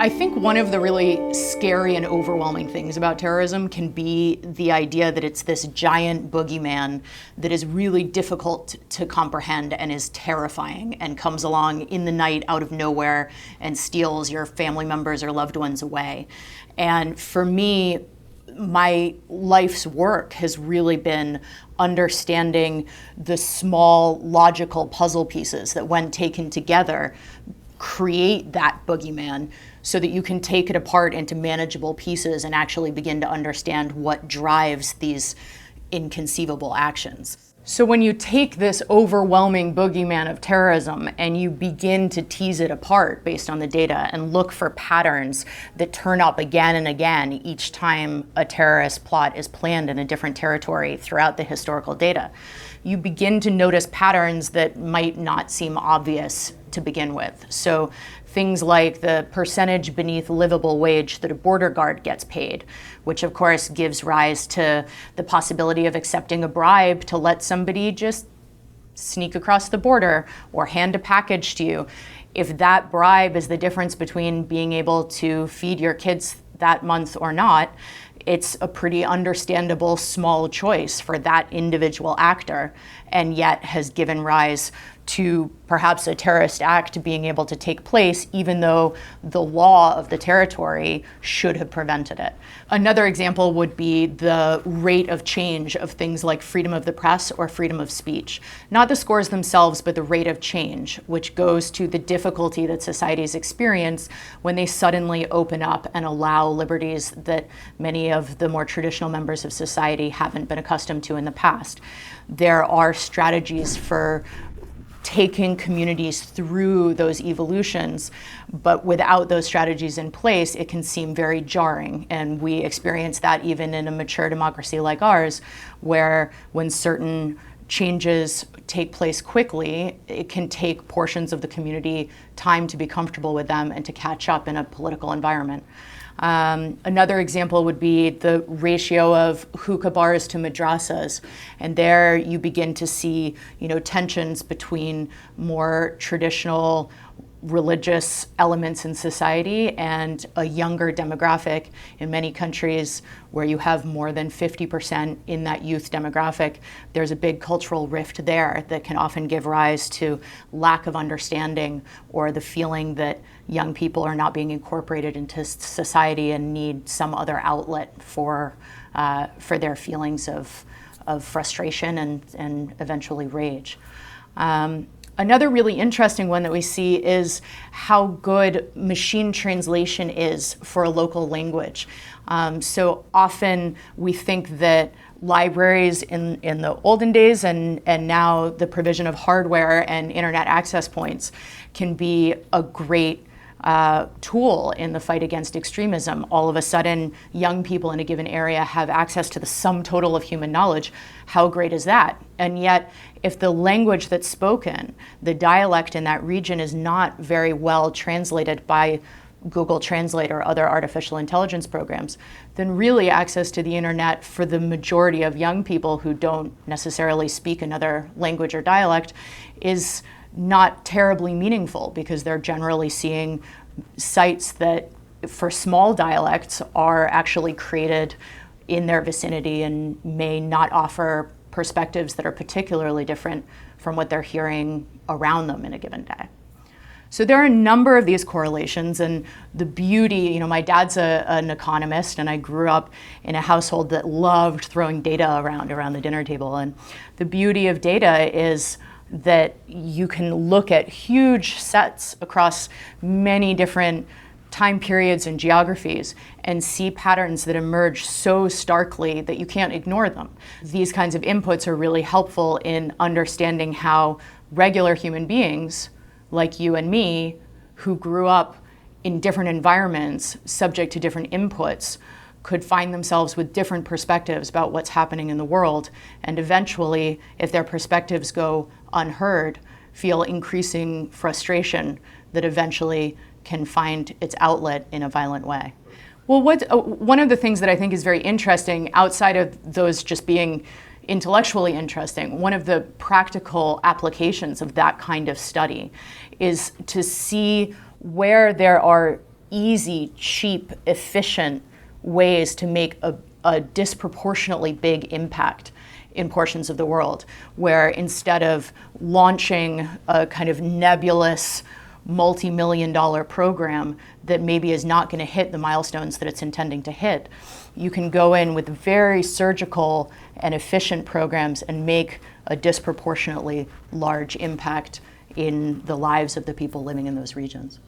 I think one of the really scary and overwhelming things about terrorism can be the idea that it's this giant boogeyman that is really difficult to comprehend and is terrifying and comes along in the night out of nowhere and steals your family members or loved ones away. And for me, my life's work has really been understanding the small logical puzzle pieces that, when taken together, create that boogeyman, so that you can take it apart into manageable pieces and actually begin to understand what drives these inconceivable actions. So when you take this overwhelming boogeyman of terrorism and you begin to tease it apart based on the data and look for patterns that turn up again and again each time a terrorist plot is planned in a different territory throughout the historical data, you begin to notice patterns that might not seem obvious to begin with. So things like the percentage beneath livable wage that a border guard gets paid, which of course gives rise to the possibility of accepting a bribe to let somebody just sneak across the border or hand a package to you. If that bribe is the difference between being able to feed your kids that month or not, it's a pretty understandable small choice for that individual actor, and yet has given rise to perhaps a terrorist act being able to take place, even though the law of the territory should have prevented it. Another example would be the rate of change of things like freedom of the press or freedom of speech. Not the scores themselves, but the rate of change, which goes to the difficulty that societies experience when they suddenly open up and allow liberties that many of the more traditional members of society haven't been accustomed to in the past. There are strategies for taking communities through those evolutions, but without those strategies in place, it can seem very jarring. And we experience that even in a mature democracy like ours, where when certain changes take place quickly, it can take portions of the community time to be comfortable with them and to catch up in a political environment. Another example would be the ratio of hookah bars to madrasas, and there you begin to see, tensions between more traditional religious elements in society and a younger demographic. In many countries where you have more than 50% in that youth demographic, there's a big cultural rift there that can often give rise to lack of understanding or the feeling that young people are not being incorporated into society and need some other outlet for their feelings of frustration and eventually rage. Another really interesting one that we see is how good machine translation is for a local language. So often we think that libraries in the olden days and now the provision of hardware and internet access points can be a great tool in the fight against extremism. All of a sudden, young people in a given area have access to the sum total of human knowledge. How great is that? And yet, if the language that's spoken, the dialect in that region, is not very well translated by Google Translate or other artificial intelligence programs, then really access to the internet for the majority of young people who don't necessarily speak another language or dialect is not terribly meaningful, because they're generally seeing sites that for small dialects are actually created in their vicinity and may not offer perspectives that are particularly different from what they're hearing around them in a given day. So there are a number of these correlations, and the beauty, my dad's an economist, and I grew up in a household that loved throwing data around the dinner table. And the beauty of data is that you can look at huge sets across many different time periods and geographies and see patterns that emerge so starkly that you can't ignore them. These kinds of inputs are really helpful in understanding how regular human beings, like you and me, who grew up in different environments, subject to different inputs, could find themselves with different perspectives about what's happening in the world, and eventually, if their perspectives go unheard, feel increasing frustration that eventually can find its outlet in a violent way. Well, one of the things that I think is very interesting, outside of those just being intellectually interesting, one of the practical applications of that kind of study is to see where there are easy, cheap, efficient ways to make a disproportionately big impact in portions of the world, where instead of launching a kind of nebulous multi-million-dollar program that maybe is not going to hit the milestones that it's intending to hit, you can go in with very surgical and efficient programs and make a disproportionately large impact in the lives of the people living in those regions.